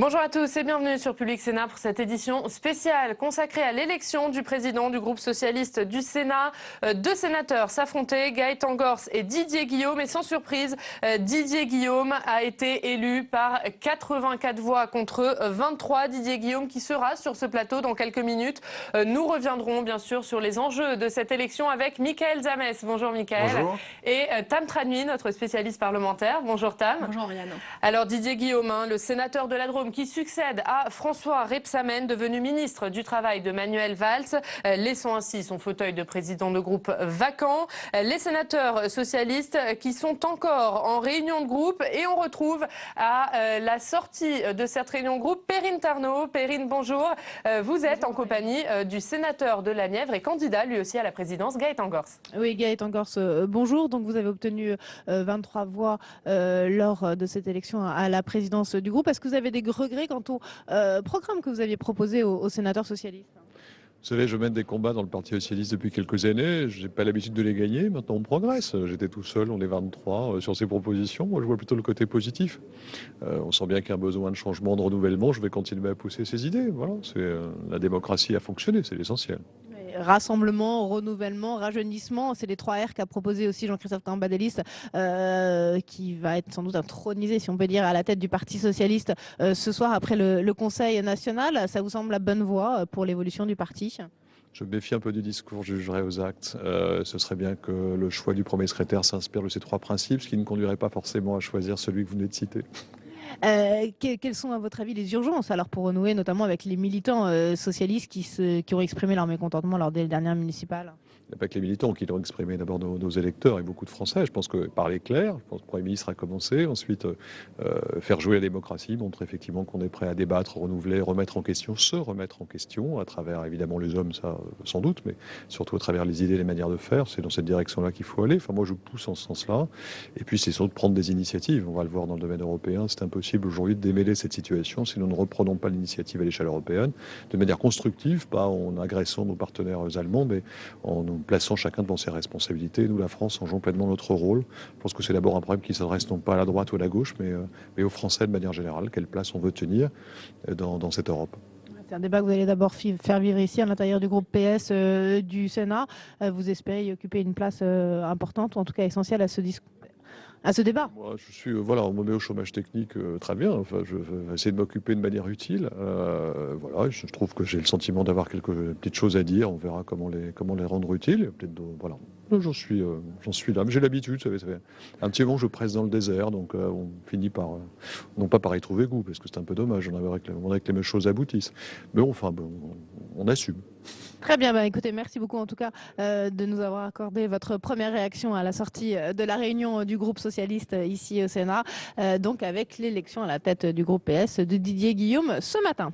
Bonjour à tous et bienvenue sur Public Sénat pour cette édition spéciale consacrée à l'élection du président du groupe socialiste du Sénat. Deux sénateurs s'affrontaient, Gaëtan Gors et Didier Guillaume. Et sans surprise, Didier Guillaume a été élu par 84 voix contre 23. Didier Guillaume qui sera sur ce plateau dans quelques minutes. Nous reviendrons bien sûr sur les enjeux de cette élection avec Mickaël Zamès. Bonjour Mickaël. Bonjour. Et Tam Tranui, notre spécialiste parlementaire. Bonjour Tam. Bonjour Oriane. Alors Didier Guillaume, le sénateur de la Drôme, qui succède à François Rebsamen, devenu ministre du Travail de Manuel Valls, laissant ainsi son fauteuil de président de groupe vacant. Les sénateurs socialistes qui sont encore en réunion de groupe et on retrouve à la sortie de cette réunion de groupe Perrine Tarnaud. Perrine, bonjour. Vous êtes en compagnie du sénateur de la Nièvre et candidat lui aussi à la présidence, Gaëtan Gors. Oui, Gaëtan Gors, bonjour. Donc vous avez obtenu 23 voix lors de cette élection à la présidence du groupe. Est-ce que vous avez des regrets quant au programme que vous aviez proposé aux sénateurs socialistes? Vous savez, je mène des combats dans le Parti socialiste depuis quelques années. Je n'ai pas l'habitude de les gagner. Maintenant, on progresse. J'étais tout seul, on est 23 sur ces propositions. Moi, je vois plutôt le côté positif. On sent bien qu'il y a un besoin de changement, de renouvellement. Je vais continuer à pousser ces idées. Voilà, la démocratie a fonctionné, c'est l'essentiel. Rassemblement, renouvellement, rajeunissement, c'est les 3 R qu'a proposé aussi Jean-Christophe Cambadélis, qui va être sans doute intronisé, si on peut dire, à la tête du Parti socialiste ce soir après le Conseil national. Ça vous semble la bonne voie pour l'évolution du parti ? Je me méfie un peu du discours, je jugerai aux actes. Ce serait bien que le choix du premier secrétaire s'inspire de ces 3 principes, ce qui ne conduirait pas forcément à choisir celui que vous venez de citer. Quelles sont à votre avis les urgences alors pour renouer notamment avec les militants socialistes qui ont exprimé leur mécontentement lors des dernières municipales? Il n'y a pas que les militants qui l'ont exprimé, d'abord nos électeurs et beaucoup de Français. Je pense que parler clair, je pense que le Premier ministre a commencé, ensuite faire jouer la démocratie, montrer effectivement qu'on est prêt à débattre, renouveler, remettre en question, se remettre en question, à travers évidemment les hommes, ça sans doute, mais surtout à travers les idées, les manières de faire. C'est dans cette direction-là qu'il faut aller. Enfin, moi, je pousse en ce sens-là. Et puis, c'est surtout de prendre des initiatives. On va le voir dans le domaine européen. C'est impossible aujourd'hui de démêler cette situation si nous ne reprenons pas l'initiative à l'échelle européenne de manière constructive, pas en agressant nos partenaires allemands, mais en nous plaçant chacun devant ses responsabilités. Nous, la France, en jouant pleinement notre rôle. Je pense que c'est d'abord un problème qui s'adresse non pas à la droite ou à la gauche, mais aux Français de manière générale. Quelle place on veut tenir dans cette Europe? C'est un débat que vous allez d'abord faire vivre ici à l'intérieur du groupe PS du Sénat. Vous espérez y occuper une place importante, ou en tout cas essentielle à ce débat? Moi, on me met au chômage technique, très bien. Enfin, je vais essayer de m'occuper de manière utile. Voilà, je trouve que j'ai le sentiment d'avoir quelques petites choses à dire. On verra comment les rendre utiles. Voilà. J'en suis là. Mais j'ai l'habitude. Ça fait un petit moment que je presse dans le désert, donc on finit par non pas par y trouver goût, parce que c'est un peu dommage. On aimerait que les choses aboutissent. Mais enfin, on assume. Très bien, écoutez, merci beaucoup en tout cas de nous avoir accordé votre première réaction à la sortie de la réunion du groupe socialiste ici au Sénat, donc avec l'élection à la tête du groupe PS de Didier Guillaume ce matin.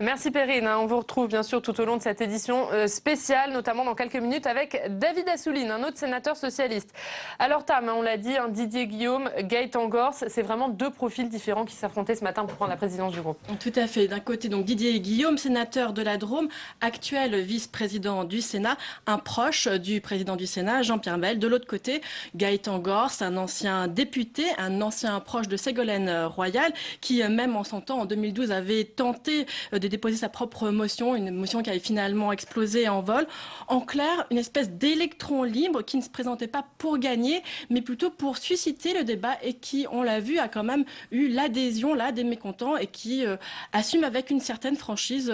Merci Perrine, on vous retrouve bien sûr tout au long de cette édition spéciale, notamment dans quelques minutes avec David Assouline, un autre sénateur socialiste. Alors Tam, on l'a dit, Didier Guillaume, Gaëtan Gors, c'est vraiment 2 profils différents qui s'affrontaient ce matin pour prendre la présidence du groupe. Tout à fait. D'un côté, donc Didier Guillaume, sénateur de la Drôme, actuel vice-président du Sénat, un proche du président du Sénat, Jean-Pierre Bel. De l'autre côté, Gaëtan Gors, un ancien député, un ancien proche de Ségolène Royal, qui même en son temps, en 2012, avait tenté de déposer sa propre motion, une motion qui avait finalement explosé en vol. En clair, une espèce d'électron libre qui ne se présentait pas pour gagner, mais plutôt pour susciter le débat et qui, on l'a vu, a quand même eu l'adhésion là des mécontents et qui assume avec une certaine franchise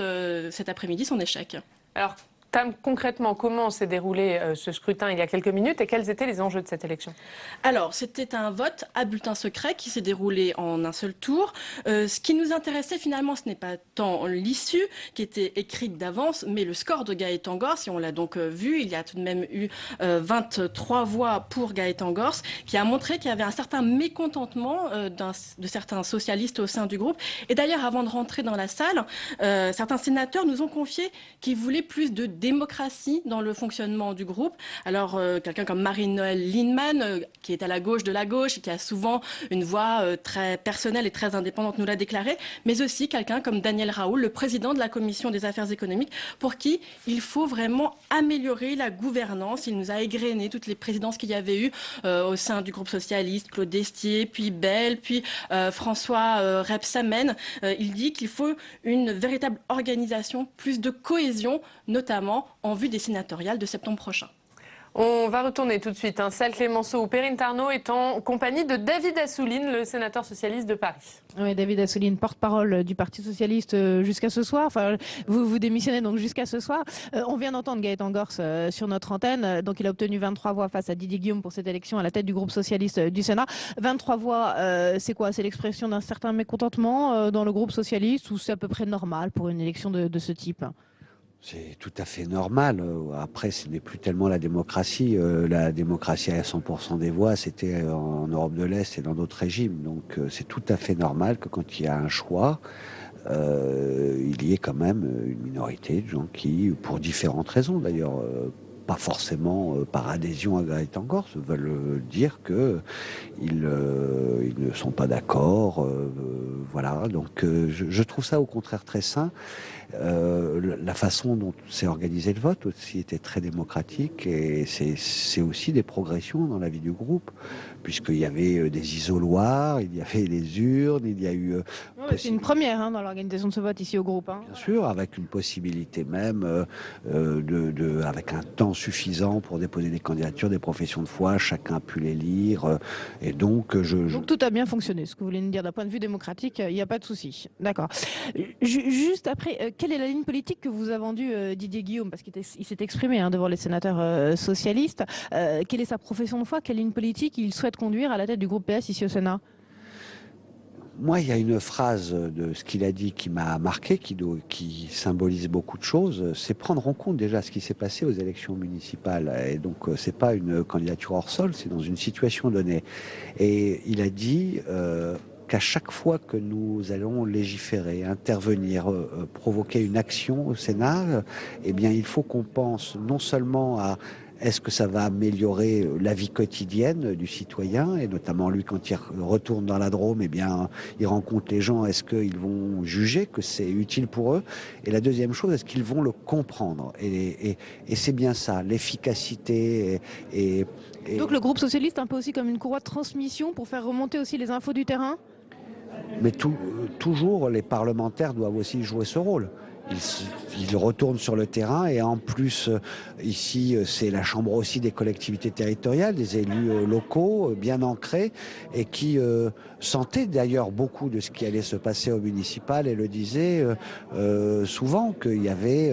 cet après-midi son échec. Alors, Tam, concrètement, comment s'est déroulé ce scrutin il y a quelques minutes et quels étaient les enjeux de cette élection? Alors, c'était un vote à bulletin secret qui s'est déroulé en un seul tour. Ce qui nous intéressait finalement, ce n'est pas tant l'issue qui était écrite d'avance, mais le score de Gaëtan Gors. Et on l'a donc vu, il y a tout de même eu 23 voix pour Gaëtan Gors, qui a montré qu'il y avait un certain mécontentement de certains socialistes au sein du groupe. Et d'ailleurs, avant de rentrer dans la salle, certains sénateurs nous ont confié qu'ils voulaient plus de démocratie dans le fonctionnement du groupe. Alors, quelqu'un comme Marie-Noëlle Lienemann, qui est à la gauche de la gauche et qui a souvent une voix très personnelle et très indépendante, nous l'a déclaré, mais aussi quelqu'un comme Daniel Raoult, le président de la Commission des affaires économiques, pour qui il faut vraiment améliorer la gouvernance. Il nous a égrené toutes les présidences qu'il y avait eu au sein du groupe socialiste, Claude Destier, puis Bell, puis François Rebsamen. Il dit qu'il faut une véritable organisation, plus de cohésion, notamment en vue des sénatoriales de septembre prochain. On va retourner tout de suite. Salle Clémenceau où Perrine Tarnaud est en compagnie de David Assouline, le sénateur socialiste de Paris. Oui, David Assouline, porte-parole du Parti socialiste jusqu'à ce soir. Enfin, vous démissionnez donc jusqu'à ce soir. On vient d'entendre Gaëtan Gors sur notre antenne. Donc, il a obtenu 23 voix face à Didier Guillaume pour cette élection à la tête du groupe socialiste du Sénat. 23 voix, c'est quoi? C'est l'expression d'un certain mécontentement dans le groupe socialiste ou c'est à peu près normal pour une élection de ce type? C'est tout à fait normal. Après, ce n'est plus tellement la démocratie. La démocratie à 100% des voix, c'était en Europe de l'Est et dans d'autres régimes. Donc, c'est tout à fait normal que quand il y a un choix, il y ait quand même une minorité de gens qui, pour différentes raisons d'ailleurs, pas forcément par adhésion à Gaëtan Gors, veulent dire que ils ne sont pas d'accord. Voilà. Donc, je trouve ça au contraire très sain. La façon dont s'est organisé le vote aussi était très démocratique et c'est aussi des progressions dans la vie du groupe puisqu'il y avait des isoloirs, il y avait les urnes, il y a eu... c'est une première dans l'organisation de ce vote ici au groupe. Bien sûr, avec une possibilité même avec un temps suffisant pour déposer des candidatures, des professions de foi, chacun a pu les lire et donc Donc tout a bien fonctionné, ce que vous voulez nous dire d'un point de vue démocratique, il n'y a pas de souci. D'accord. Juste après, quelle est la ligne politique que vous a vendue Didier Guillaume? Parce qu'il s'est exprimé devant les sénateurs socialistes. Quelle est sa profession de foi? Quelle ligne politique il souhaite conduire à la tête du groupe PS ici au Sénat? Moi, il y a une phrase de ce qu'il a dit qui m'a marqué, qui symbolise beaucoup de choses. C'est prendre en compte déjà ce qui s'est passé aux élections municipales. Et donc, c'est pas une candidature hors sol, c'est dans une situation donnée. Et il a dit qu'à chaque fois que nous allons légiférer, intervenir, provoquer une action au Sénat, eh bien, il faut qu'on pense non seulement à est-ce que ça va améliorer la vie quotidienne du citoyen, et notamment lui quand il retourne dans la Drôme, eh bien, il rencontre les gens, est-ce qu'ils vont juger que c'est utile pour eux? Et la deuxième chose, est-ce qu'ils vont le comprendre? Et c'est bien ça, l'efficacité et donc le groupe socialiste un peu aussi comme une courroie de transmission pour faire remonter aussi les infos du terrain? Mais toujours, les parlementaires doivent aussi jouer ce rôle. Ils retournent sur le terrain et en plus, ici, c'est la chambre aussi des collectivités territoriales, des élus locaux bien ancrés et qui sentaient d'ailleurs beaucoup de ce qui allait se passer au municipal et le disaient souvent qu'il y avait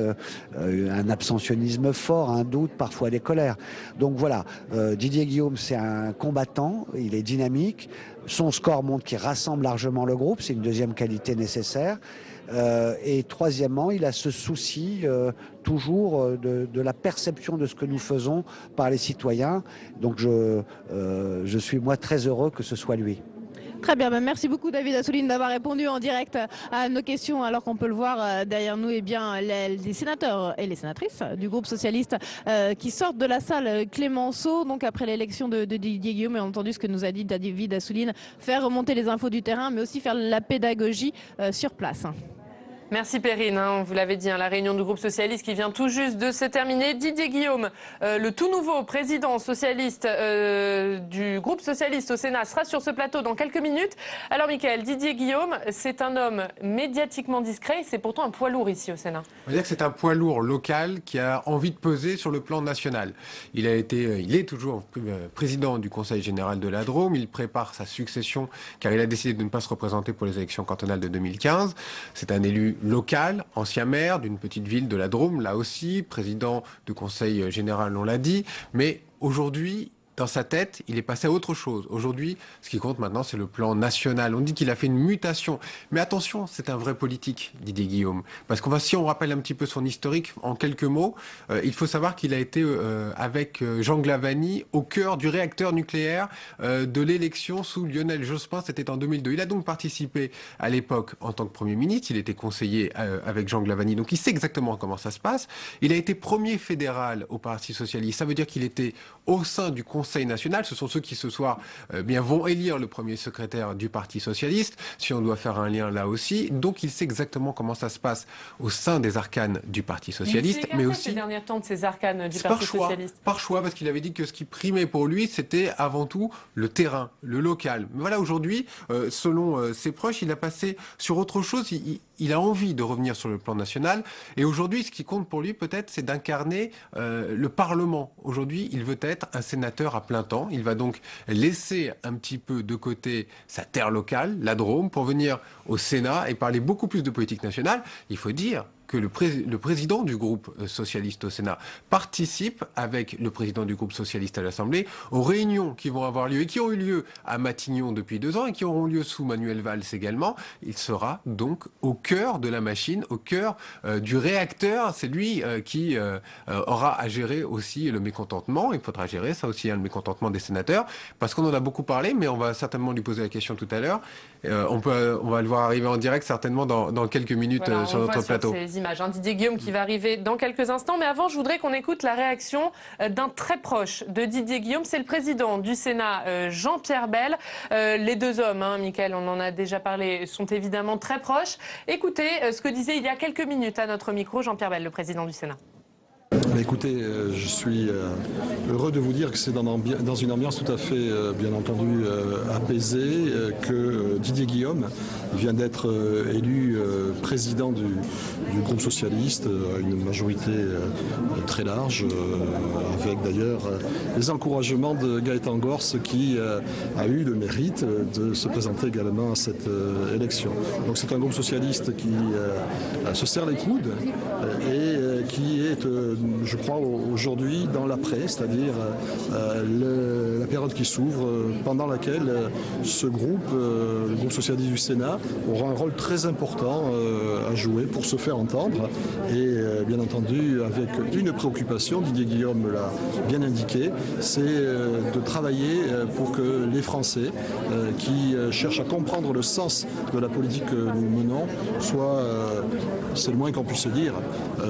un abstentionnisme fort, un doute, parfois des colères. Donc voilà, Didier Guillaume, c'est un combattant, il est dynamique. Son score montre qu'il rassemble largement le groupe, c'est une deuxième qualité nécessaire. Et troisièmement, il a ce souci toujours de la perception de ce que nous faisons par les citoyens. Donc je suis moi très heureux que ce soit lui. Très bien, merci beaucoup David Assouline d'avoir répondu en direct à nos questions alors qu'on peut le voir derrière nous, eh bien, les sénateurs et les sénatrices du groupe socialiste qui sortent de la salle Clémenceau, donc après l'élection de Didier Guillaume, et on a entendu ce que nous a dit David Assouline, faire remonter les infos du terrain mais aussi faire la pédagogie sur place. Merci Perrine, vous l'avez dit, la réunion du groupe socialiste qui vient tout juste de se terminer. Didier Guillaume, le tout nouveau président socialiste du groupe socialiste au Sénat, sera sur ce plateau dans quelques minutes. Alors Mickaël, Didier Guillaume, c'est un homme médiatiquement discret, c'est pourtant un poids lourd ici au Sénat. On va dire que c'est un poids lourd local qui a envie de peser sur le plan national. Il est toujours président du Conseil général de la Drôme, il prépare sa succession car il a décidé de ne pas se représenter pour les élections cantonales de 2015. C'est un élu local, ancien maire d'une petite ville de la Drôme, là aussi, président du Conseil général, on l'a dit, mais aujourd'hui, dans sa tête, il est passé à autre chose. Aujourd'hui, ce qui compte maintenant, c'est le plan national. On dit qu'il a fait une mutation. Mais attention, c'est un vrai politique, Didier Guillaume. Parce si on rappelle un petit peu son historique, en quelques mots, il faut savoir qu'il a été avec Jean Glavany au cœur du réacteur nucléaire de l'élection sous Lionel Jospin. C'était en 2002. Il a donc participé à l'époque en tant que Premier ministre. Il était conseiller avec Jean Glavany. Donc il sait exactement comment ça se passe. Il a été premier fédéral au Parti socialiste. Ça veut dire qu'il était au sein du Conseil national. Ce sont ceux qui ce soir vont élire le premier secrétaire du Parti socialiste, si on doit faire un lien là aussi. Donc il sait exactement comment ça se passe au sein des arcanes du Parti socialiste. Mais aussi ces derniers temps de ces arcanes du Parti socialiste. Par choix, parce qu'il avait dit que ce qui primait pour lui, c'était avant tout le terrain, le local. Mais voilà, aujourd'hui, selon ses proches, il a passé sur autre chose. Il a envie de revenir sur le plan national. Et aujourd'hui, ce qui compte pour lui, peut-être, c'est d'incarner le Parlement. Aujourd'hui, il veut être un sénateur à plein temps. Il va donc laisser un petit peu de côté sa terre locale, la Drôme, pour venir au Sénat et parler beaucoup plus de politique nationale. Il faut dire que le président du groupe socialiste au Sénat participe avec le président du groupe socialiste à l'Assemblée aux réunions qui vont avoir lieu et qui ont eu lieu à Matignon depuis 2 ans et qui auront lieu sous Manuel Valls également. Il sera donc au cœur de la machine, au cœur du réacteur. C'est lui qui aura à gérer aussi le mécontentement. Il faudra gérer ça aussi, le mécontentement des sénateurs, parce qu'on en a beaucoup parlé, mais on va certainement lui poser la question tout à l'heure. On va le voir arriver en direct certainement dans quelques minutes sur notre plateau. Didier Guillaume qui va arriver dans quelques instants. Mais avant, je voudrais qu'on écoute la réaction d'un très proche de Didier Guillaume. C'est le président du Sénat, Jean-Pierre Bel. Les deux hommes, Mickaël, on en a déjà parlé, sont évidemment très proches. Écoutez ce que disait il y a quelques minutes à notre micro Jean-Pierre Bel, le président du Sénat. Écoutez, je suis heureux de vous dire que c'est dans une ambiance tout à fait, bien entendu, apaisée, que Didier Guillaume vient d'être élu président du groupe socialiste à une majorité très large, avec d'ailleurs les encouragements de Gaëtan Gors qui a eu le mérite de se présenter également à cette élection. Donc c'est un groupe socialiste qui se serre les coudes et qui est je crois aujourd'hui dans l'après, c'est-à-dire la période qui s'ouvre pendant laquelle ce groupe, le groupe socialiste du Sénat, aura un rôle très important à jouer pour se faire entendre et bien entendu avec une préoccupation, Didier Guillaume l'a bien indiqué, c'est de travailler pour que les Français qui cherchent à comprendre le sens de la politique que nous menons soient, c'est le moins qu'on puisse dire,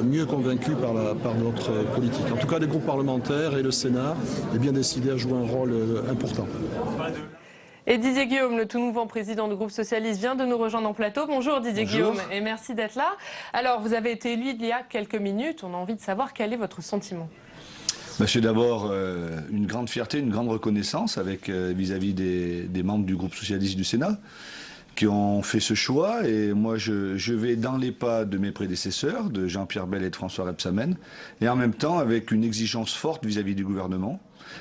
mieux convaincus par notre politique. En tout cas, les groupes parlementaires et le Sénat est bien décidé à jouer un rôle important. Et Didier Guillaume, le tout nouveau président du groupe socialiste, vient de nous rejoindre en plateau. Bonjour Didier Guillaume et merci d'être là. Alors, vous avez été élu il y a quelques minutes. On a envie de savoir quel est votre sentiment. C'est d'abord une grande fierté, une grande reconnaissance vis-à-vis des membres du groupe socialiste du Sénat qui ont fait ce choix. Et moi, je vais dans les pas de mes prédécesseurs, de Jean-Pierre Bel et de François Rebsamen, et en même temps avec une exigence forte vis-à-vis du gouvernement,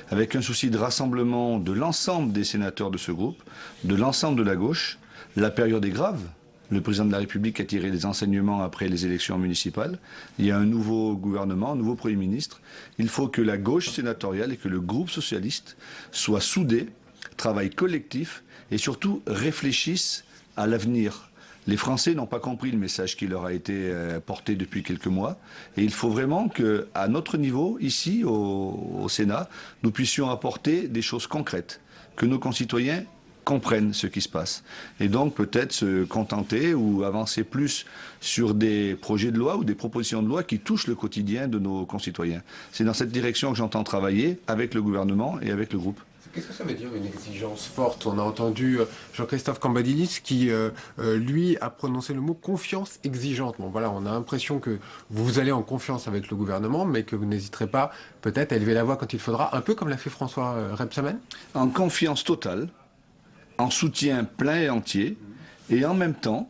avec un souci de rassemblement de l'ensemble des sénateurs de ce groupe, de l'ensemble de la gauche. La période est grave. Le président de la République a tiré des enseignements après les élections municipales. Il y a un nouveau gouvernement, un nouveau Premier ministre. Il faut que la gauche sénatoriale et que le groupe socialiste soient soudés, travaillent collectif et surtout réfléchissent à l'avenir. Les Français n'ont pas compris le message qui leur a été porté depuis quelques mois. Et il faut vraiment qu'à notre niveau, ici, au Sénat, nous puissions apporter des choses concrètes, que nos concitoyens comprennent ce qui se passe. Et donc peut-être se contenter ou avancer plus sur des projets de loi ou des propositions de loi qui touchent le quotidien de nos concitoyens. C'est dans cette direction que j'entends travailler avec le gouvernement et avec le groupe. Qu'est-ce que ça veut dire une exigence forte? On a entendu Jean-Christophe Cambadélis qui, lui, a prononcé le mot confiance exigeante. Bon voilà, on a l'impression que vous allez en confiance avec le gouvernement, mais que vous n'hésiterez pas peut-être à élever la voix quand il faudra, un peu comme l'a fait François Rebsamen. En confiance totale, en soutien plein et entier, et en même temps,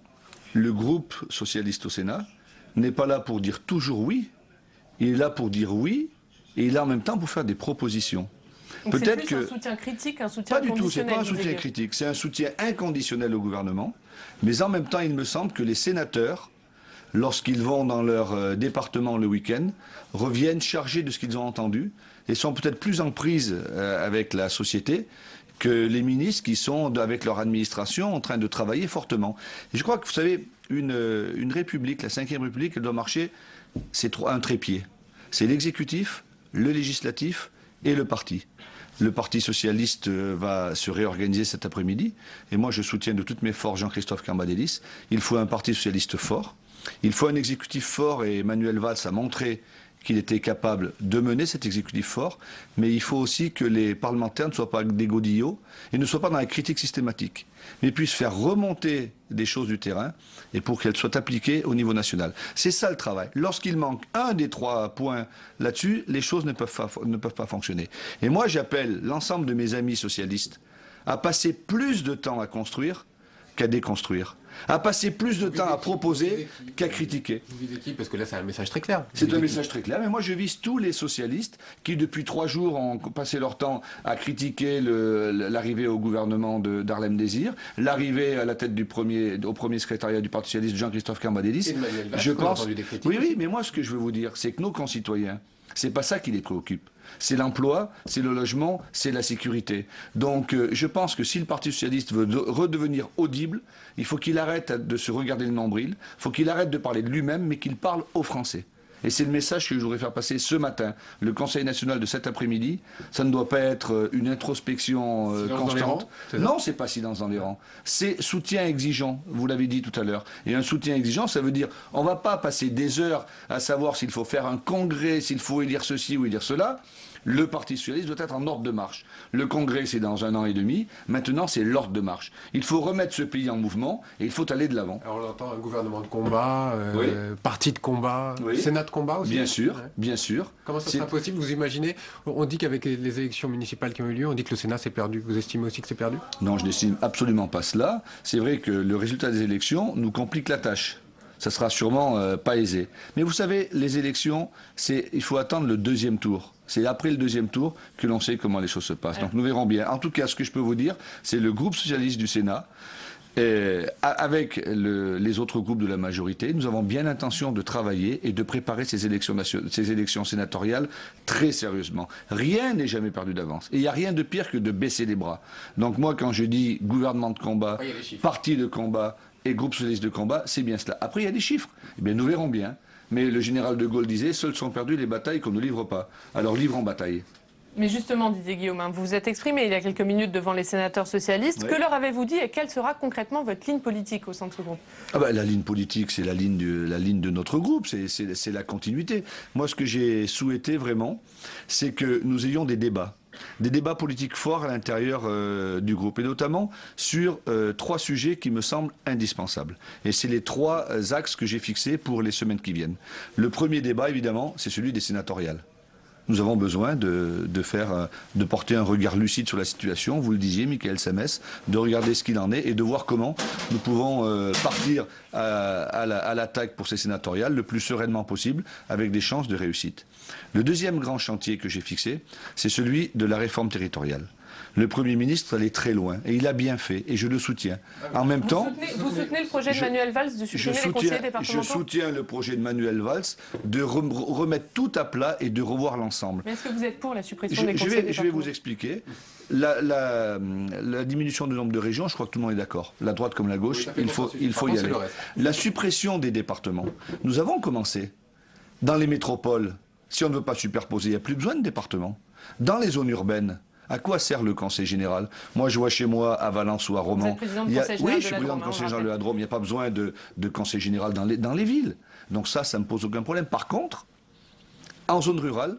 le groupe socialiste au Sénat n'est pas là pour dire toujours oui, il est là pour dire oui, et il est là en même temps pour faire des propositions. Donc c'est plus un soutien critique, un soutien inconditionnel? Pas du tout, c'est pas un soutien critique, c'est un soutien inconditionnel au gouvernement, mais en même temps, il me semble que les sénateurs lorsqu'ils vont dans leur département le week-end, reviennent chargés de ce qu'ils ont entendu et sont peut-être plus en prise avec la société que les ministres qui sont, avec leur administration, en train de travailler fortement. Et je crois que, vous savez, une république, la Ve République, elle doit marcher, c'est un trépied. C'est l'exécutif, le législatif et le parti. Le Parti socialiste va se réorganiser cet après-midi. Et moi, je soutiens de toutes mes forces Jean-Christophe Cambadélis. Il faut un Parti socialiste fort. Il faut un exécutif fort. Et Manuel Valls a montré qu'il était capable de mener cet exécutif fort. Mais il faut aussi que les parlementaires ne soient pas des godillots et ne soient pas dans la critique systématique, mais puissent faire remonter des choses du terrain et pour qu'elles soient appliquées au niveau national. C'est ça le travail. Lorsqu'il manque un des 3 points là-dessus, les choses ne peuvent pas fonctionner. Et moi, j'appelle l'ensemble de mes amis socialistes à passer plus de temps à construire qu'à déconstruire, à passer plus de temps à proposer qu'à critiquer. Vous visez qui? Parce que là, c'est un message très clair. C'est un message très clair, mais moi je vise tous les socialistes qui depuis 3 jours ont passé leur temps à critiquer l'arrivée au gouvernement d'Harlem Désir, l'arrivée à la tête au premier secrétariat du Parti socialiste Jean-Christophe Cambadélis. Je pense. Oui, mais moi ce que je veux vous dire, c'est que nos concitoyens, c'est pas ça qui les préoccupe. C'est l'emploi, c'est le logement, c'est la sécurité. Donc je pense que si le Parti socialiste veut redevenir audible, il faut qu'il arrête de se regarder le nombril, il faut qu'il arrête de parler de lui-même, mais qu'il parle aux Français. Et c'est le message que je voudrais faire passer ce matin. Le Conseil national de cet après-midi, ça ne doit pas être une introspection constante. Non, c'est pas silence dans les rangs. C'est soutien exigeant, vous l'avez dit tout à l'heure. Et un soutien exigeant, ça veut dire, on ne va pas passer des heures à savoir s'il faut faire un congrès, s'il faut élire ceci ou élire cela. Le Parti socialiste doit être en ordre de marche. Le congrès, c'est dans 1 an et demi. Maintenant, c'est l'ordre de marche. Il faut remettre ce pays en mouvement et il faut aller de l'avant. Alors, on entend un gouvernement de combat, parti de combat, Sénat de combat aussi. Bien sûr, bien sûr. Comment ça sera possible? Vous imaginez? On dit qu'avec les élections municipales qui ont eu lieu, on dit que le Sénat s'est perdu. Vous estimez aussi que c'est perdu? Non, je n'estime absolument pas cela. C'est vrai que le résultat des élections nous complique la tâche. Ça sera sûrement pas aisé. Mais vous savez, les élections, il faut attendre le 2e tour. C'est après le 2e tour que l'on sait comment les choses se passent. Donc nous verrons bien. En tout cas, ce que je peux vous dire, c'est le groupe socialiste du Sénat, avec les autres groupes de la majorité, nous avons bien l'intention de travailler et de préparer ces élections sénatoriales très sérieusement. Rien n'est jamais perdu d'avance. Et il n'y a rien de pire que de baisser les bras. Donc moi, quand je dis gouvernement de combat, parti de combat et groupe socialiste de combat, c'est bien cela. Après, il y a des chiffres. Eh bien, nous verrons bien. Mais le général de Gaulle disait « Seules sont perdues les batailles qu'on ne livre pas ». Alors livrons bataille. Mais justement, Didier Guillaume, vous vous êtes exprimé il y a quelques minutes devant les sénateurs socialistes. Que leur avez-vous dit et quelle sera concrètement votre ligne politique au sein de ce groupe? La ligne politique, c'est la ligne de notre groupe, c'est la continuité. Moi, ce que j'ai souhaité vraiment, c'est que nous ayons des débats politiques forts à l'intérieur du groupe, et notamment sur 3 sujets qui me semblent indispensables. Et c'est les 3 axes que j'ai fixés pour les semaines qui viennent. Le premier débat, évidemment, c'est celui des sénatoriales. Nous avons besoin de porter un regard lucide sur la situation, vous le disiez, Michael Samès, de regarder ce qu'il en est et de voir comment nous pouvons partir à l'attaque pour ces sénatoriales le plus sereinement possible, avec des chances de réussite. Le deuxième grand chantier que j'ai fixé, c'est celui de la réforme territoriale. Le Premier ministre allait très loin, et il a bien fait, et je le soutiens. En même temps... Vous soutenez le projet de Manuel Valls de supprimer les conseillers départementaux? Je soutiens le projet de Manuel Valls de remettre tout à plat et de revoir l'ensemble. Mais est-ce que vous êtes pour la suppression des conseillers départementaux? Je vais vous expliquer. La diminution du nombre de régions, je crois que tout le monde est d'accord. La droite comme la gauche, il faut y aller. La suppression des départements. Nous avons commencé. Dans les métropoles, si on ne veut pas superposer, il n'y a plus besoin de départements. Dans les zones urbaines, à quoi sert le conseil général? Moi, je vois chez moi, à Valence ou à Romans... Vous êtes président du conseil général je suis président du conseil général de la Drôme. Il n'y a pas besoin de conseil général dans les villes. Donc ça ne me pose aucun problème. Par contre, en zone rurale,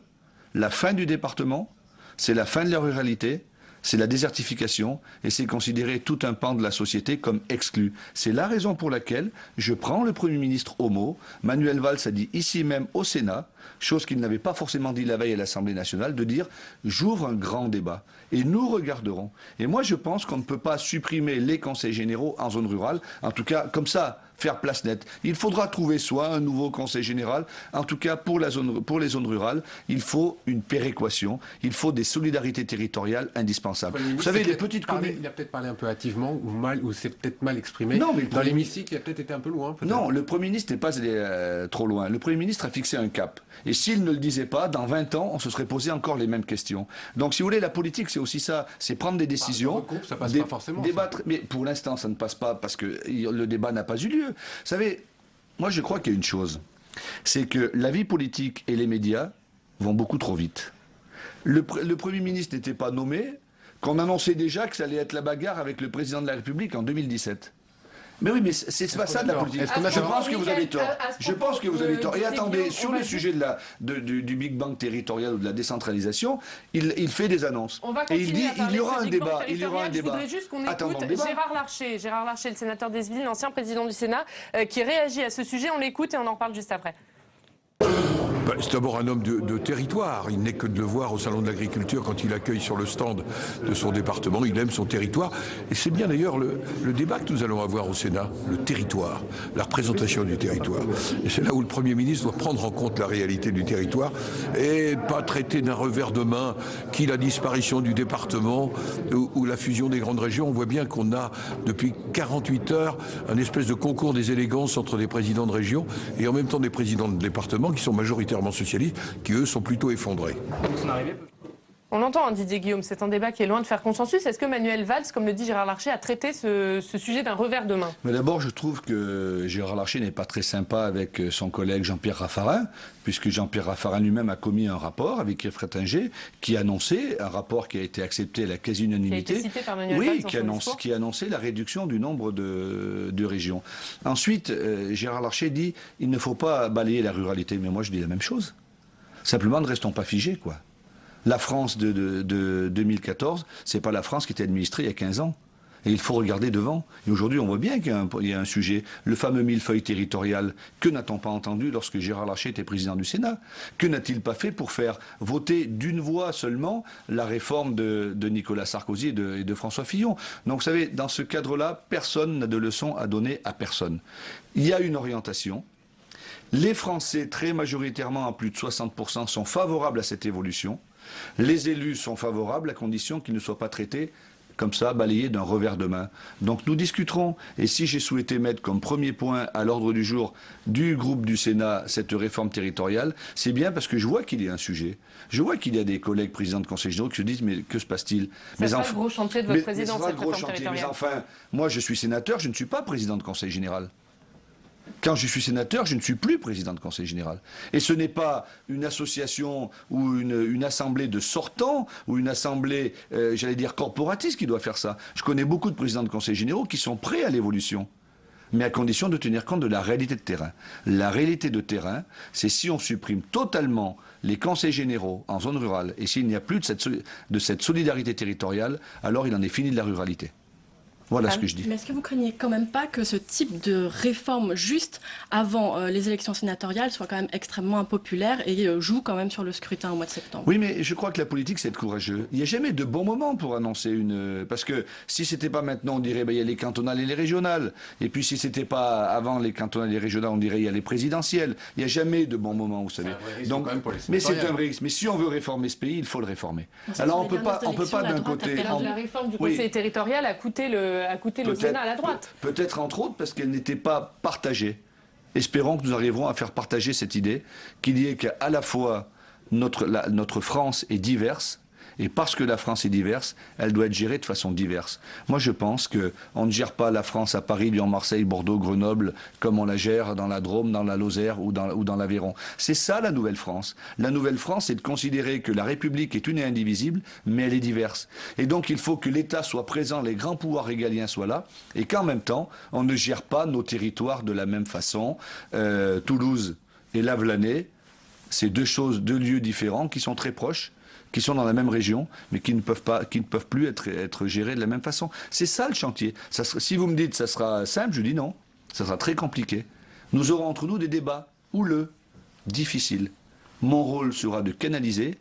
la fin du département, c'est la fin de la ruralité, c'est la désertification, et c'est considérer tout un pan de la société comme exclu. C'est la raison pour laquelle je prends le Premier ministre au mot. Manuel Valls a dit ici même au Sénat, chose qu'il n'avait pas forcément dit la veille à l'Assemblée nationale, de dire « j'ouvre un grand débat ». Et nous regarderons. Et moi je pense qu'on ne peut pas supprimer les conseils généraux en zone rurale, en tout cas comme ça, faire place nette. Il faudra trouver soit un nouveau conseil général, en tout cas pour les zones rurales, il faut une péréquation, il faut des solidarités territoriales indispensables. Vous savez, les petites communes... Il a peut-être parlé un peu hâtivement ou mal, ou c'est peut-être mal exprimé. Non, mais dans l'hémicycle, il a peut-être été un peu loin. Non, le Premier ministre n'est pas allé trop loin. Le Premier ministre a fixé un cap. Et s'il ne le disait pas, dans 20 ans, on se serait posé encore les mêmes questions. Donc, si vous voulez, la politique, c'est aussi ça, c'est prendre des décisions, groupe, ça passe pas forcément, débattre. Mais pour l'instant, ça ne passe pas parce que le débat n'a pas eu lieu. Vous savez, moi, je crois qu'il y a une chose, c'est que la vie politique et les médias vont beaucoup trop vite. Le Premier ministre n'était pas nommé, qu'on annonçait déjà que ça allait être la bagarre avec le président de la République en 2017. Mais oui, mais c'est pas ça de la politique. Je pense que vous avez tort. Je pense que vous avez tort. Et attendez, sur le sujet du Big Bang territorial ou de la décentralisation, il fait des annonces. Et il dit il y aura un débat. Il y aura un débat. Je voudrais juste qu'on écoute Gérard Larcher. Gérard Larcher, le sénateur d'Eyzeville, l'ancien président du Sénat, qui réagit à ce sujet. On l'écoute et on en reparle juste après. C'est d'abord un homme de territoire. Il n'est que de le voir au Salon de l'Agriculture quand il accueille sur le stand de son département. Il aime son territoire. Et c'est bien d'ailleurs le débat que nous allons avoir au Sénat, le territoire, la représentation du territoire. Et c'est là où le Premier ministre doit prendre en compte la réalité du territoire et pas traiter d'un revers de main qui la disparition du département ou la fusion des grandes régions. On voit bien qu'on a depuis 48 heures un espèce de concours des élégances entre des présidents de région et en même temps des présidents de département qui sont majoritairement socialistes, qui eux sont plutôt effondrés. On l'entend, hein, Didier Guillaume, c'est un débat qui est loin de faire consensus. Est-ce que Manuel Valls, comme le dit Gérard Larcher, a traité ce sujet d'un revers de main? Mais d'abord, je trouve que Gérard Larcher n'est pas très sympa avec son collègue Jean-Pierre Raffarin, puisque Jean-Pierre Raffarin lui-même a commis un rapport avec Yves Frétinger qui annonçait, un rapport qui a été accepté à la quasi-unanimité, qui a été cité par Manuel Valls qui annonçait la réduction du nombre de régions. Ensuite, Gérard Larcher dit il ne faut pas balayer la ruralité. Mais moi, je dis la même chose. Simplement, ne restons pas figés, quoi. La France de 2014, c'est pas la France qui était administrée il y a 15 ans. Et il faut regarder devant. Et aujourd'hui, on voit bien qu'il y a un sujet. Le fameux millefeuille territorial, que n'a-t-on pas entendu lorsque Gérard Larcher était président du Sénat? Que n'a-t-il pas fait pour faire voter d'une voix seulement la réforme de Nicolas Sarkozy et de François Fillon? Donc vous savez, dans ce cadre-là, personne n'a de leçon à donner à personne. Il y a une orientation. Les Français, très majoritairement, à plus de 60%, sont favorables à cette évolution. Les élus sont favorables à condition qu'ils ne soient pas traités comme ça, balayés d'un revers de main. Donc nous discuterons. Et si j'ai souhaité mettre comme premier point à l'ordre du jour du groupe du Sénat cette réforme territoriale, c'est bien parce que je vois qu'il y a un sujet. Je vois qu'il y a des collègues présidents de conseil généraux qui se disent mais que se passe-t-il? C'est le gros chantier de votre présidence, cette réforme territoriale. Mais enfin, moi je suis sénateur, je ne suis pas président de conseil général. Quand je suis sénateur, je ne suis plus président de conseil général. Et ce n'est pas une association ou une assemblée de sortants ou une assemblée, j'allais dire, corporatiste qui doit faire ça. Je connais beaucoup de présidents de conseil généraux qui sont prêts à l'évolution, mais à condition de tenir compte de la réalité de terrain. La réalité de terrain, c'est si on supprime totalement les conseils généraux en zone rurale et s'il n'y a plus de cette solidarité territoriale, alors il en est fini de la ruralité. Voilà ce que je dis. Mais est-ce que vous craignez quand même pas que ce type de réforme juste avant les élections sénatoriales soit quand même extrêmement impopulaire et joue quand même sur le scrutin au mois de septembre? Oui, mais je crois que la politique, c'est être courageux. Il n'y a jamais de bon moment pour annoncer une... Parce que si c'était pas maintenant, on dirait il y a les cantonales et les régionales. Et puis si c'était pas avant les cantonales et les régionales, on dirait il y a les présidentielles. Il n'y a jamais de bon moment, vous savez. Donc, quand même pour les mais c'est un vrai risque. Mais si on veut réformer ce pays, il faut le réformer. Alors on peut pas d'un côté... La réforme du Conseil territorial a coûté le Sénat à la droite. Peut-être entre autres parce qu'elle n'était pas partagée. Espérons que nous arriverons à faire partager cette idée qu'il y ait qu'à la fois notre France est diverse, et parce que la France est diverse, elle doit être gérée de façon diverse. Moi, je pense qu'on ne gère pas la France à Paris, Lyon, Marseille, Bordeaux, Grenoble, comme on la gère dans la Drôme, dans la Lozère ou dans l'Aveyron. C'est ça, la nouvelle France. La nouvelle France, c'est de considérer que la République est une et indivisible, mais elle est diverse. Et donc, il faut que l'État soit présent, les grands pouvoirs régaliens soient là, et qu'en même temps, on ne gère pas nos territoires de la même façon. Toulouse et Lavelanet, c'est deux lieux différents qui sont très proches, qui sont dans la même région, mais qui ne peuvent plus être gérés de la même façon. C'est ça le chantier. Si vous me dites que ça sera simple, je dis non. Ça sera très compliqué. Nous aurons entre nous des débats houleux, difficiles. Mon rôle sera de canaliser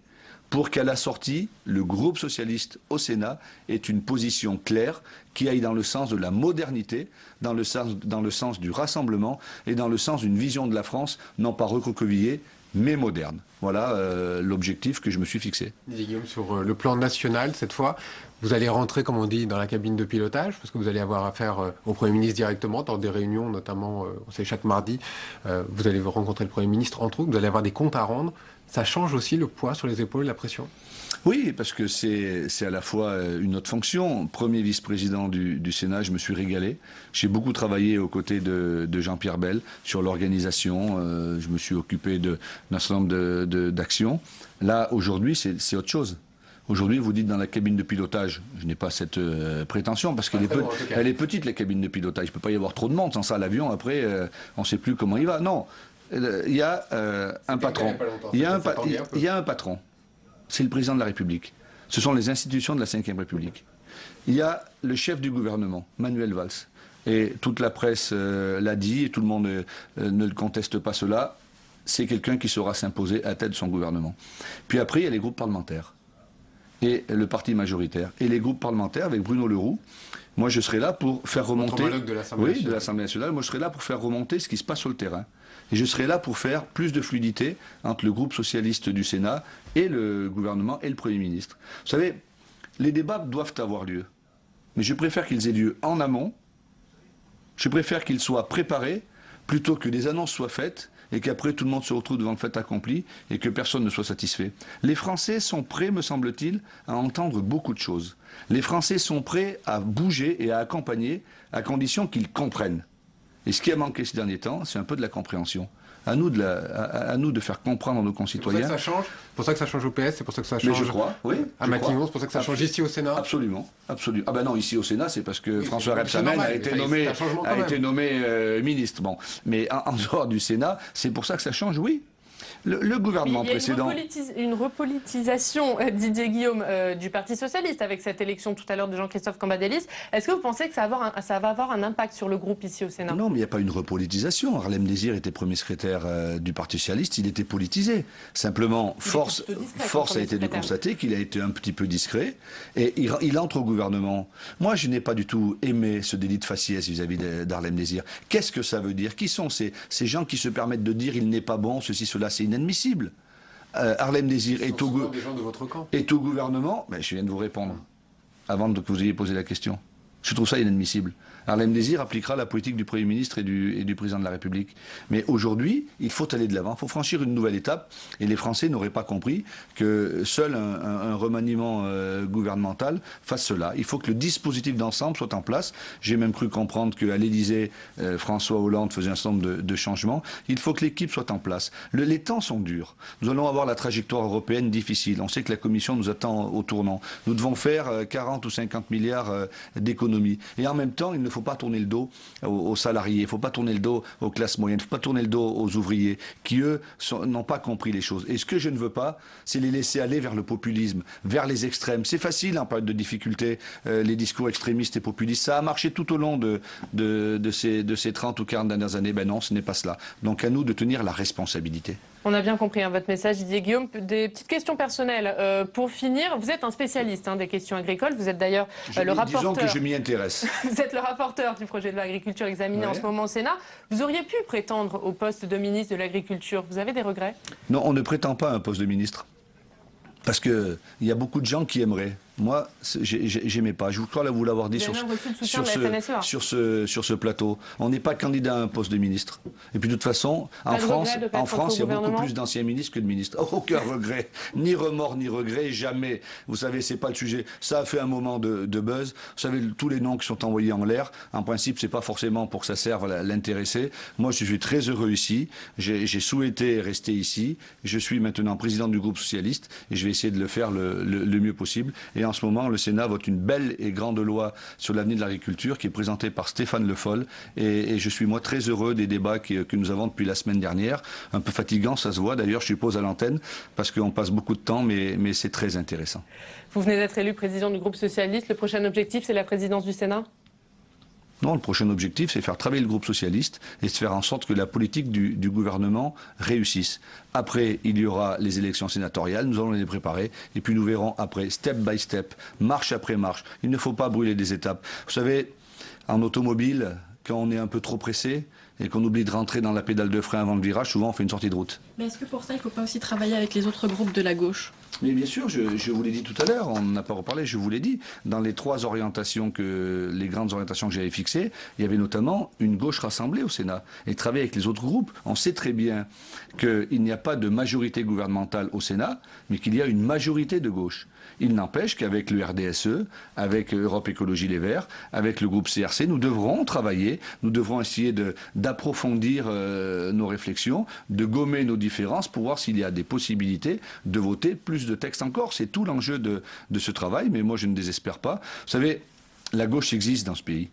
pour qu'à la sortie, le groupe socialiste au Sénat ait une position claire qui aille dans le sens de la modernité, dans le sens du rassemblement et dans le sens d'une vision de la France, non pas recroquevillée, mais moderne. Voilà l'objectif que je me suis fixé. Guillaume, sur le plan national, cette fois, vous allez rentrer, comme on dit, dans la cabine de pilotage, parce que vous allez avoir affaire au Premier ministre directement, dans des réunions, notamment, on sait, chaque mardi, vous allez rencontrer le Premier ministre entre autres, vous allez avoir des comptes à rendre. Ça change aussi le poids sur les épaules, la pression? Oui, parce que c'est à la fois une autre fonction. Premier vice-président du Sénat, je me suis régalé. J'ai beaucoup travaillé aux côtés de Jean-Pierre Bel sur l'organisation. Je me suis occupé d'un certain nombre d'actions. Là, aujourd'hui, c'est autre chose. Aujourd'hui, vous dites dans la cabine de pilotage, je n'ai pas cette prétention, parce qu'elle est petite, la cabine de pilotage. Il ne peut pas y avoir trop de monde. Sans ça, l'avion, après, on ne sait plus comment il va. Non, il y a un patron. Il y a un patron. C'est le président de la République. Ce sont les institutions de la Ve République. Il y a le chef du gouvernement, Manuel Valls. Et toute la presse l'a dit, et tout le monde ne conteste pas cela. C'est quelqu'un qui saura s'imposer à la tête de son gouvernement. Puis après, il y a les groupes parlementaires. Et le parti majoritaire. Et les groupes parlementaires, avec Bruno Le Roux, moi je serai là pour faire remonter... de l'Assemblée de l'Assemblée nationale. Moi je serai là pour faire remonter ce qui se passe sur le terrain. Et je serai là pour faire plus de fluidité entre le groupe socialiste du Sénat et le gouvernement et le Premier ministre. Vous savez, les débats doivent avoir lieu. Mais je préfère qu'ils aient lieu en amont. Je préfère qu'ils soient préparés plutôt que des annonces soient faites et qu'après tout le monde se retrouve devant le fait accompli et que personne ne soit satisfait. Les Français sont prêts, me semble-t-il, à entendre beaucoup de choses. Les Français sont prêts à bouger et à accompagner à condition qu'ils comprennent. Et ce qui a manqué ces derniers temps, c'est un peu de la compréhension. À nous de faire comprendre à nos concitoyens. C'est pour ça que ça change. C'est pour ça que ça change au PS, c'est pour ça que ça change. Mais je crois, oui. À Matignon, c'est pour ça que ça change ici au Sénat. Absolument, absolument. Ah ben non, ici au Sénat, c'est parce que François Rebsamen a été nommé ministre. Bon, mais en dehors du Sénat, c'est pour ça que ça change, oui. Le gouvernement précédent... une repolitisation, Didier Guillaume, du Parti Socialiste avec cette élection tout à l'heure de Jean-Christophe Cambadélis. Est-ce que vous pensez que ça va avoir un impact sur le groupe ici au Sénat? Non, mais il n'y a pas une repolitisation. Harlem Désir était premier secrétaire du Parti Socialiste, il était politisé. Simplement, force a été de constater qu'il a été un petit peu discret et il entre au gouvernement. Moi, je n'ai pas du tout aimé ce délit de faciès vis-à-vis d'Harlem Désir. Qu'est-ce que ça veut dire? Qui sont ces gens qui se permettent de dire il n'est pas bon, ceci, cela? C'est inadmissible. Harlem Désir est au gouvernement. Mais je viens de vous répondre avant que vous ayez posé la question. Je trouve ça inadmissible. Harlem Désir appliquera la politique du Premier ministre et du Président de la République. Mais aujourd'hui, il faut aller de l'avant, il faut franchir une nouvelle étape. Et les Français n'auraient pas compris que seul un remaniement gouvernemental fasse cela. Il faut que le dispositif d'ensemble soit en place. J'ai même cru comprendre qu'à l'Élysée, François Hollande faisait un certain nombre de changements. Il faut que l'équipe soit en place. Les temps sont durs. Nous allons avoir la trajectoire européenne difficile. On sait que la Commission nous attend au tournant. Nous devons faire 40 ou 50 milliards d'économies. Et en même temps, il ne faut pas tourner le dos aux salariés, il ne faut pas tourner le dos aux classes moyennes, il ne faut pas tourner le dos aux ouvriers qui, eux, n'ont pas compris les choses. Et ce que je ne veux pas, c'est les laisser aller vers le populisme, vers les extrêmes. C'est facile en période de difficulté, les discours extrémistes et populistes. Ça a marché tout au long de ces 30 ou 40 dernières années. Ben non, ce n'est pas cela. Donc à nous de tenir la responsabilité. On a bien compris votre message, Didier Guillaume. Des petites questions personnelles. Pour finir, vous êtes un spécialiste des questions agricoles. Vous êtes d'ailleurs le rapporteur. Disons que je m'y intéresse. Vous êtes le rapporteur du projet de loi agriculture examiné en ce moment au Sénat. Vous auriez pu prétendre au poste de ministre de l'Agriculture. Vous avez des regrets? Non, on ne prétend pas à un poste de ministre. Parce qu'il y a beaucoup de gens qui aimeraient. Moi, j'aimais pas. Je crois vous l'avoir dit sur ce plateau. On n'est pas candidat à un poste de ministre. Et puis de toute façon, en France, il y a beaucoup plus d'anciens ministres que de ministres. Aucun regret, ni remords, ni regret, jamais. Vous savez, c'est pas le sujet. Ça a fait un moment de buzz. Vous savez, tous les noms qui sont envoyés en l'air, en principe, c'est pas forcément pour que ça serve à l'intéresser. Moi, je suis très heureux ici. J'ai souhaité rester ici. Je suis maintenant président du groupe socialiste et je vais essayer de le faire le mieux possible. Et en ce moment, le Sénat vote une belle et grande loi sur l'avenir de l'agriculture qui est présentée par Stéphane Le Foll. Et je suis moi très heureux des débats que nous avons depuis la semaine dernière. Un peu fatigant, ça se voit d'ailleurs, je suppose à l'antenne, parce qu'on passe beaucoup de temps, mais c'est très intéressant. Vous venez d'être élu président du groupe socialiste. Le prochain objectif, c'est la présidence du Sénat? Non, le prochain objectif, c'est faire travailler le groupe socialiste et de faire en sorte que la politique du gouvernement réussisse. Après, il y aura les élections sénatoriales, nous allons les préparer, et puis nous verrons après, step by step, marche après marche. Il ne faut pas brûler des étapes. Vous savez, en automobile, quand on est un peu trop pressé et qu'on oublie de rentrer dans la pédale de frein avant le virage, souvent on fait une sortie de route. Mais est-ce que pour ça, il ne faut pas aussi travailler avec les autres groupes de la gauche? Mais bien sûr, je vous l'ai dit tout à l'heure, on n'a pas reparlé, je vous l'ai dit, dans les trois orientations les grandes orientations que j'avais fixées, il y avait notamment une gauche rassemblée au Sénat. Et travailler avec les autres groupes, on sait très bien qu'il n'y a pas de majorité gouvernementale au Sénat, mais qu'il y a une majorité de gauche. Il n'empêche qu'avec le RDSE, avec Europe Écologie Les Verts, avec le groupe CRC, nous devrons travailler, nous devrons essayer d'approfondir nos réflexions, de gommer nos différences pour voir s'il y a des possibilités de voter plus de textes encore. C'est tout l'enjeu de ce travail, mais moi je ne désespère pas. Vous savez, la gauche existe dans ce pays.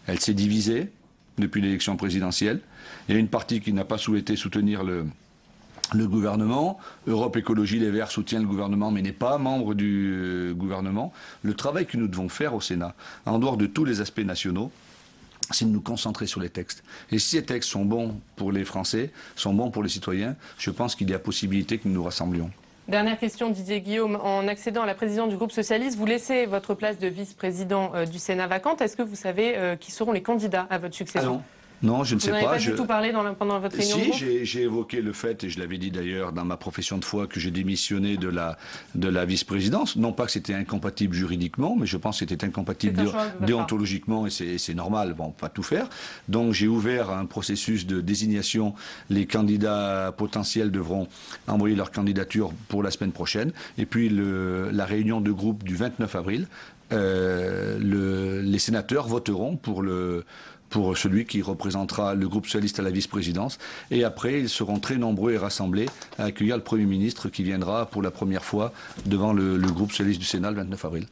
Elle s'est divisée depuis l'élection présidentielle. Il y a une partie qui n'a pas souhaité soutenir le gouvernement. Europe Écologie Les Verts soutient le gouvernement mais n'est pas membre du gouvernement. Le travail que nous devons faire au Sénat, en dehors de tous les aspects nationaux, c'est de nous concentrer sur les textes. Et si ces textes sont bons pour les Français, sont bons pour les citoyens, je pense qu'il y a possibilité que nous nous rassemblions. Dernière question, Didier Guillaume. En accédant à la présidence du groupe socialiste, vous laissez votre place de vice-président du Sénat vacante. Est-ce que vous savez qui seront les candidats à votre succession? Ah non. Non, je ne sais pas. Vous n'avez pas du tout parlé pendant votre réunion de groupe? Si, j'ai évoqué le fait, et je l'avais dit d'ailleurs dans ma profession de foi, que j'ai démissionné de la vice-présidence. Non pas que c'était incompatible juridiquement, mais je pense que c'était incompatible déontologiquement, et c'est normal, bon, pas tout faire. Donc j'ai ouvert un processus de désignation. Les candidats potentiels devront envoyer leur candidature pour la semaine prochaine. Et puis la réunion de groupe du 29 avril, les sénateurs voteront pour celui qui représentera le groupe socialiste à la vice-présidence. Et après, ils seront très nombreux et rassemblés à accueillir le Premier ministre qui viendra pour la première fois devant le groupe socialiste du Sénat le 29 avril.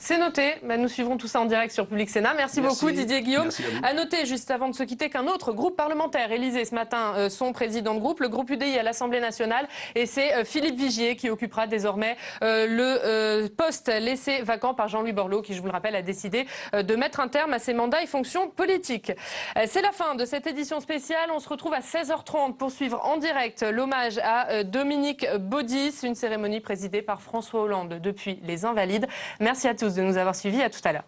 C'est noté. Nous suivrons tout ça en direct sur Public Sénat. Merci beaucoup Didier Guillaume. À noter, juste avant de se quitter, qu'un autre groupe parlementaire élisait ce matin son président de groupe, le groupe UDI à l'Assemblée nationale. Et c'est Philippe Vigier qui occupera désormais le poste laissé vacant par Jean-Louis Borloo, qui, je vous le rappelle, a décidé de mettre un terme à ses mandats et fonctions politiques. C'est la fin de cette édition spéciale. On se retrouve à 16h30 pour suivre en direct l'hommage à Dominique Baudis, une cérémonie présidée par François Hollande depuis les Invalides. Merci à tous de nous avoir suivis. À tout à l'heure.